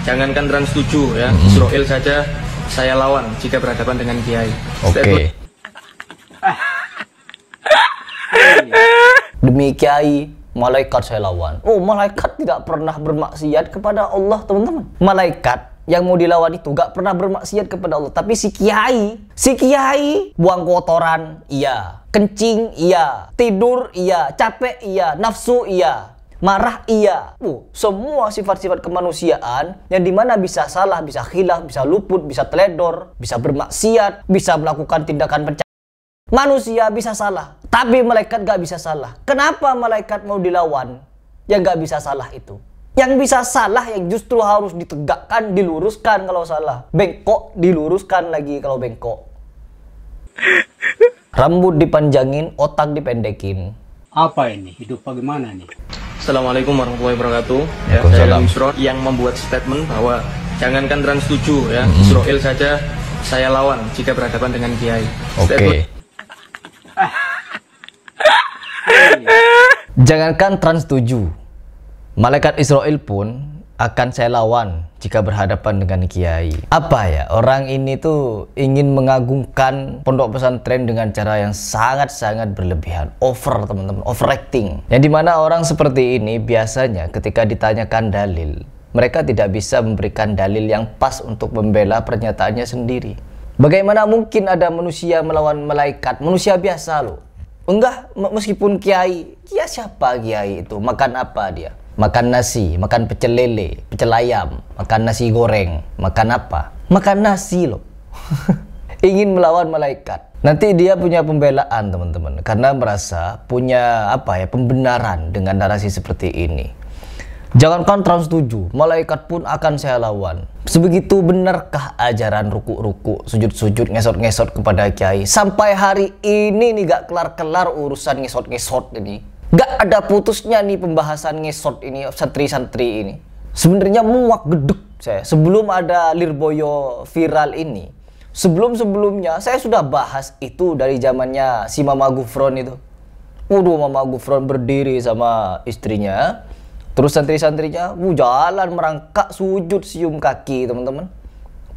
Jangankan Trans 7 ya, Israel saja saya lawan jika berhadapan dengan Kiai. Oke. Demi Kiai, malaikat saya lawan. Oh, malaikat tidak pernah bermaksiat kepada Allah, teman-teman. Malaikat yang mau dilawan itu gak pernah bermaksiat kepada Allah. Tapi si Kiai buang kotoran, iya. Kencing, iya. Tidur, iya. Capek, iya. Nafsu, iya. Marah, iya. Semua sifat-sifat kemanusiaan yang dimana bisa salah, bisa khilaf, bisa luput, bisa teledor, bisa bermaksiat, bisa melakukan tindakan pencari. Manusia bisa salah, tapi malaikat gak bisa salah. Kenapa malaikat mau dilawan yang gak bisa salah itu? Yang bisa salah yang justru harus ditegakkan, diluruskan kalau salah. Bengkok, diluruskan lagi kalau bengkok. Rambut dipanjangin, otak dipendekin. Apa ini? Hidup bagaimana nih? Assalamualaikum warahmatullahi wabarakatuh. Ya, saya Misro yang membuat statement bahwa jangankan Trans 7 ya, Israel saja saya lawan jika berhadapan dengan Kiai. Oke. Jangankan Trans 7, malaikat Israel pun akan saya lawan jika berhadapan dengan Kiai. Apa ya, orang ini tuh ingin mengagungkan pondok pesantren dengan cara yang sangat-sangat berlebihan. Over, teman-teman, overacting. Yang dimana orang seperti ini biasanya ketika ditanyakan dalil, mereka tidak bisa memberikan dalil yang pas untuk membela pernyataannya sendiri. Bagaimana mungkin ada manusia melawan malaikat? Manusia biasa loh. Enggak, meskipun Kiai. Kiai siapa Kiai itu? Makan apa dia? Makan nasi, makan pecel lele, pecel ayam, makan nasi goreng, makan apa? Makan nasi loh. Ingin melawan malaikat. Nanti dia punya pembelaan, teman-teman, karena merasa punya pembenaran dengan narasi seperti ini. Jangankan Trans 7, malaikat pun akan saya lawan. Sebegitu benarkah ajaran ruku-ruku, sujud-sujud, ngesot-ngesot kepada Kiai? Sampai hari ini nih gak kelar-kelar urusan ngesot-ngesot ini. Gak ada putusnya nih pembahasan ngesot ini, santri-santri ini. Sebenarnya muak gedek saya. Sebelum ada Lirboyo viral ini, sebelum-sebelumnya saya sudah bahas itu dari zamannya si Mama Gufron itu. Mama Gufron berdiri sama istrinya, terus santri-santrinya jalan merangkak sujud sium kaki, teman-teman.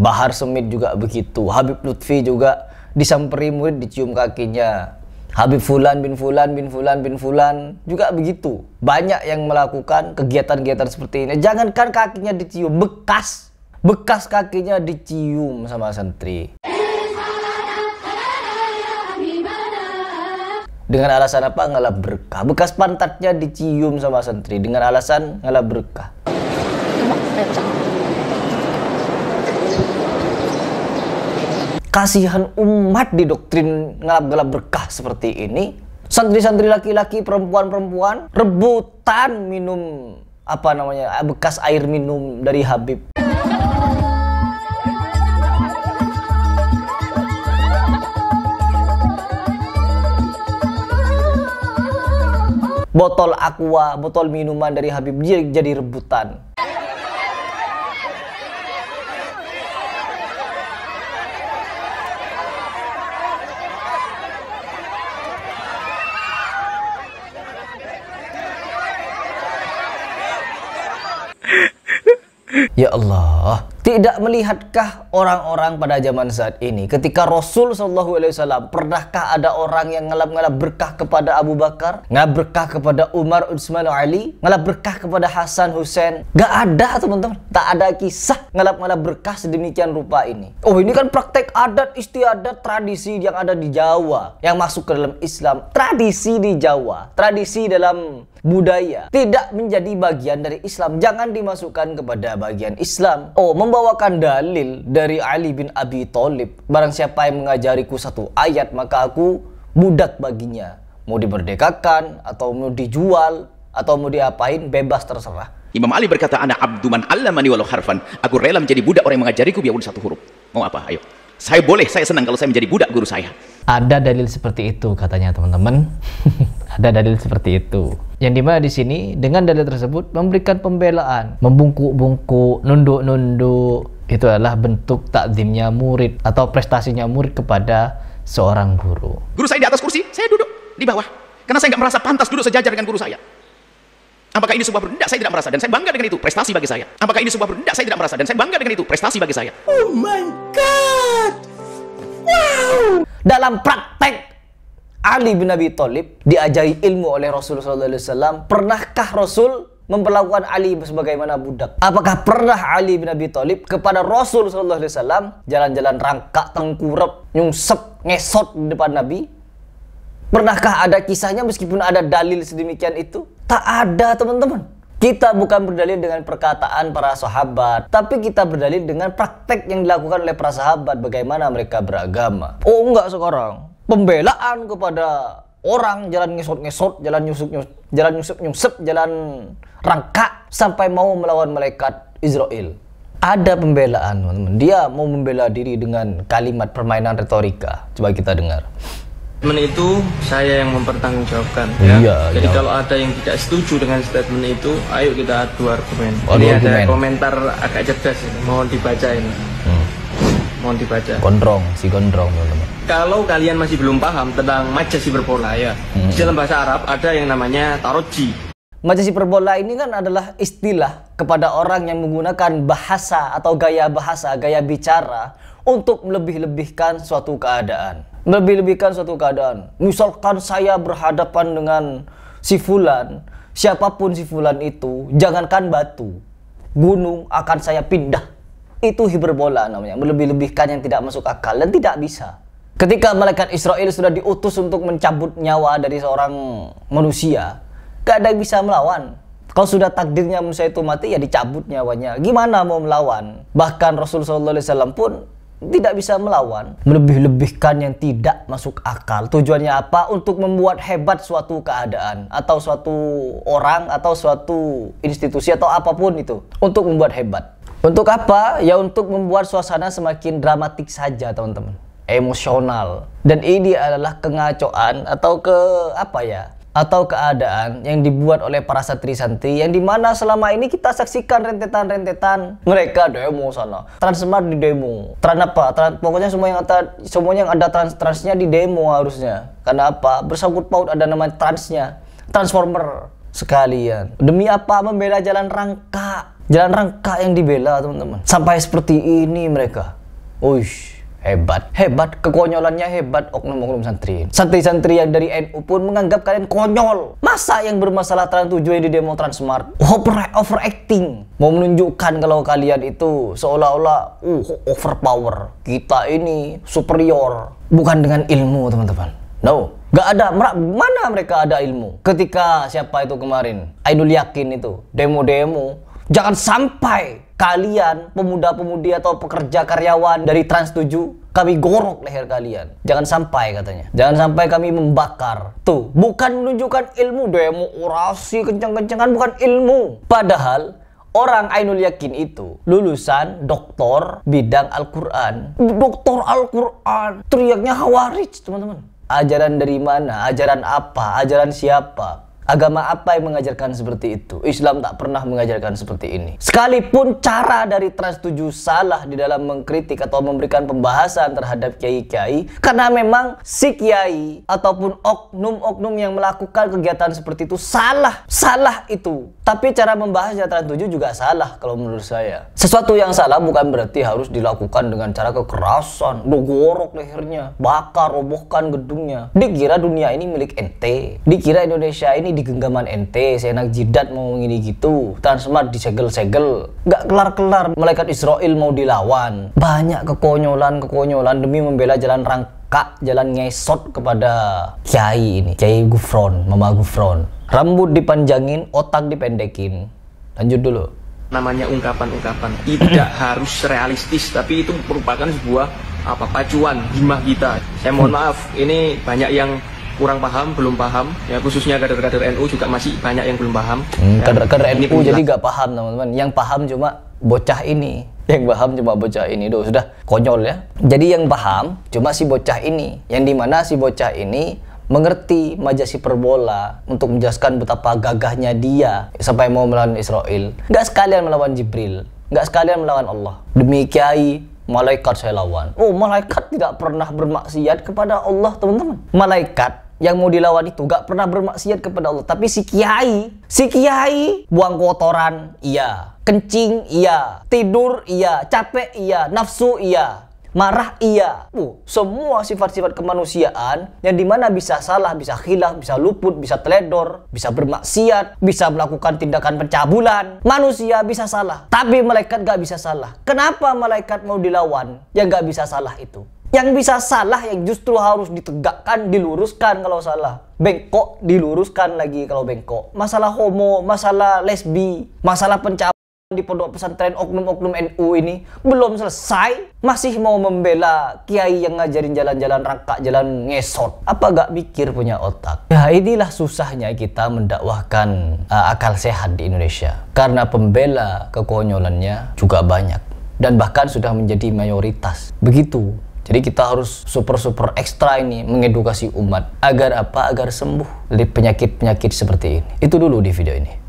Bahar Semit juga begitu. Habib Lutfi juga disamperi murid dicium kakinya. Habib Fulan bin Fulan bin Fulan bin Fulan juga begitu. Banyak yang melakukan kegiatan-kegiatan seperti ini. Jangankan kakinya dicium, bekas kakinya dicium sama santri. Dengan alasan apa? Ngalap berkah. Bekas pantatnya dicium sama santri dengan alasan ngalap berkah. Kasihan umat didoktrin ngalap-ngalap berkah seperti ini. Santri-santri laki-laki, perempuan-perempuan rebutan minum bekas air minum dari Habib. Botol aqua, botol minuman dari Habib jadi rebutan. Ya Allah, tidak melihatkah orang-orang pada zaman saat ini ketika Rasul SAW, pernahkah ada orang yang ngalap-ngalap berkah kepada Abu Bakar, ngalap berkah kepada Umar, Utsman, Ali, ngalap berkah kepada Hasan, Husain? Gak ada, teman-teman. Tak ada kisah ngalap-ngalap berkah sedemikian rupa ini. Oh, ini kan praktek adat istiadat tradisi yang ada di Jawa yang masuk ke dalam Islam. Tradisi di Jawa, tradisi dalam budaya tidak menjadi bagian dari Islam, jangan dimasukkan kepada bagian Islam. Oh, membawakan dalil dari Ali bin Abi Thalib, barang siapa yang mengajariku satu ayat maka aku budak baginya. Mau dimerdekakan atau mau dijual atau mau diapain, bebas, terserah. Imam Ali berkata, ana abdu man allamani walau harfan. Aku rela menjadi budak orang yang mengajariku biarpun satu huruf. Mau apa? Ayo. Saya senang kalau saya menjadi budak guru saya. Ada dalil seperti itu katanya, teman-teman. Ada dalil seperti itu. Yang dimana di sini dengan dalil tersebut memberikan pembelaan, membungkuk-bungkuk, nunduk-nunduk. Itu adalah bentuk takzimnya murid atau prestasinya murid kepada seorang guru. Guru saya di atas kursi, saya duduk di bawah. Karena saya nggak merasa pantas duduk sejajar dengan guru saya. Apakah ini sebuah tidak? Saya tidak merasa dan saya bangga dengan itu. Prestasi bagi saya. Apakah ini sebuah tidak? Saya tidak merasa dan saya bangga dengan itu. Prestasi bagi saya. Oh my God. Wow. Dalam praktek Ali bin Abi Thalib diajari ilmu oleh Rasulullah SAW. Pernahkah Rasul memperlakukan Ali sebagaimana budak? Apakah pernah Ali bin Abi Thalib kepada Rasul SAW jalan-jalan rangkak, tengkurap, nyungsep, ngesot di depan Nabi? Pernahkah ada kisahnya meskipun ada dalil sedemikian itu? Tak ada, teman-teman. Kita bukan berdalil dengan perkataan para sahabat, tapi kita berdalil dengan praktek yang dilakukan oleh para sahabat bagaimana mereka beragama. Oh enggak, sekarang pembelaan kepada orang jalan ngesot-ngesot, jalan nyusup-nyusup, jalan rangkak sampai mau melawan malaikat Israel. Ada pembelaan, teman-teman. Dia mau membela diri dengan kalimat permainan retorika. Coba kita dengar. Statement itu saya yang mempertanggungjawabkan. Ya. Jadi kalau ada yang tidak setuju dengan statement itu, ayo kita adu argumen. Ini ada komentar agak cerdas ini. Mohon dibaca ini. Mohon dibaca. Gondrong, si gondrong, teman-teman. Kalau kalian masih belum paham tentang majas hiperbola ya, di dalam bahasa Arab ada yang namanya taroji. Majas hiperbola ini kan adalah istilah kepada orang yang menggunakan bahasa atau gaya bahasa, gaya bicara untuk melebih-lebihkan suatu keadaan. Melebih-lebihkan suatu keadaan. Misalkan saya berhadapan dengan si fulan, siapapun si fulan itu, jangankan batu, gunung akan saya pindah. Itu hiperbola namanya, melebih-lebihkan yang tidak masuk akal dan tidak bisa. Ketika malaikat Israel sudah diutus untuk mencabut nyawa dari seorang manusia, gak ada yang bisa melawan. Kalau sudah takdirnya manusia itu mati, ya dicabut nyawanya. Gimana mau melawan? Bahkan Rasulullah SAW pun tidak bisa melawan. Melebih-lebihkan yang tidak masuk akal. Tujuannya apa? Untuk membuat hebat suatu keadaan atau suatu orang atau suatu institusi atau apapun itu. Untuk membuat hebat. Untuk apa? Ya untuk membuat suasana semakin dramatik saja, teman-teman. Emosional. Dan ini adalah kengacoan atau atau keadaan yang dibuat oleh para santri-santri yang dimana selama ini kita saksikan rentetan-rentetan mereka demo sana, Transmart di demo, pokoknya semua yang ada transnya di demo harusnya. Karena apa? Bersangkut paut ada nama transnya, Transformer sekalian. Demi apa? Membela jalan rangka yang dibela, teman-teman. Sampai seperti ini mereka. Uish. Hebat, kekonyolannya hebat oknum-oknum santri. Santri-santri yang dari NU pun menganggap kalian konyol. Masa yang bermasalah Trans 7 yang di demo Transmart overacting, mau menunjukkan kalau kalian itu seolah-olah overpower. Kita ini superior, bukan dengan ilmu, teman-teman. No, gak ada. Mana mereka ada ilmu? Ketika siapa itu kemarin, Ainul Yakin itu demo-demo, jangan sampai kalian pemuda-pemudi atau pekerja karyawan dari Trans 7 kami gorok leher kalian. Jangan sampai, katanya. Jangan sampai kami membakar. Tuh, bukan menunjukkan ilmu, demo orasi kencang-kencangan, bukan ilmu. Padahal orang Ainul Yakin itu lulusan doktor bidang Al-Quran. Doktor Al-Quran, teriaknya Khawarij, teman-teman. Ajaran dari mana? Ajaran apa? Ajaran siapa? Agama apa yang mengajarkan seperti itu? Islam tak pernah mengajarkan seperti ini. Sekalipun cara dari Trans 7 salah di dalam mengkritik atau memberikan pembahasan terhadap kiai-kiai, karena memang si kiai ataupun oknum-oknum yang melakukan kegiatan seperti itu salah itu. Tapi cara membahasnya Trans 7 juga salah kalau menurut saya. Sesuatu yang salah bukan berarti harus dilakukan dengan cara kekerasan, gorok lehernya, bakar, robohkan gedungnya. Dikira dunia ini milik ente, dikira Indonesia ini di genggaman ente, seenak jidat mau gini gitu. Transmart disegel-segel, gak kelar-kelar. Malaikat Israel mau dilawan. Banyak kekonyolan demi membela jalan rangkak, jalan ngesot kepada kiai ini, Kiai Gufron, Mama Gufron. Rambut dipanjangin, otak dipendekin. Lanjut dulu. Namanya ungkapan-ungkapan tidak harus realistis, tapi itu merupakan sebuah pacuan himmah kita. Saya mohon maaf, ini banyak yang kurang paham, belum paham, ya khususnya kader-kader NU juga masih banyak yang belum paham. Kader NU jadi gak paham, teman-teman. Yang paham cuma bocah ini. Duh, sudah konyol ya. Jadi yang paham cuma si bocah ini, yang dimana si bocah ini mengerti majas hiperbola untuk menjelaskan betapa gagahnya dia sampai mau melawan Israel. Gak sekalian melawan Jibril, gak sekalian melawan Allah. Demi kiai, malaikat saya lawan. Oh, malaikat tidak pernah bermaksiat kepada Allah, teman-teman. Malaikat yang mau dilawan itu gak pernah bermaksiat kepada Allah. Tapi si kiai buang kotoran, iya. Kencing, iya. Tidur, iya. Capek, iya. Nafsu, iya. Marah, iya. Semua sifat-sifat kemanusiaan yang dimana bisa salah, bisa khilaf, bisa luput, bisa teledor, bisa bermaksiat, bisa melakukan tindakan pencabulan. Manusia bisa salah, tapi malaikat gak bisa salah. Kenapa malaikat mau dilawan yang gak bisa salah itu? Yang bisa salah yang justru harus ditegakkan, diluruskan kalau salah. Bengkok, diluruskan lagi kalau bengkok. Masalah homo, masalah lesbi, masalah pencabulan di pondok pesantren oknum-oknum NU ini belum selesai. Masih mau membela kiai yang ngajarin jalan-jalan rangka, jalan ngesot. Apa gak mikir punya otak? Ya inilah susahnya kita mendakwahkan akal sehat di Indonesia. Karena pembela kekonyolannya juga banyak. Dan bahkan sudah menjadi mayoritas. Begitu. Jadi kita harus super ekstra ini mengedukasi umat agar apa? Agar sembuh dari penyakit-penyakit seperti ini. Itu dulu di video ini.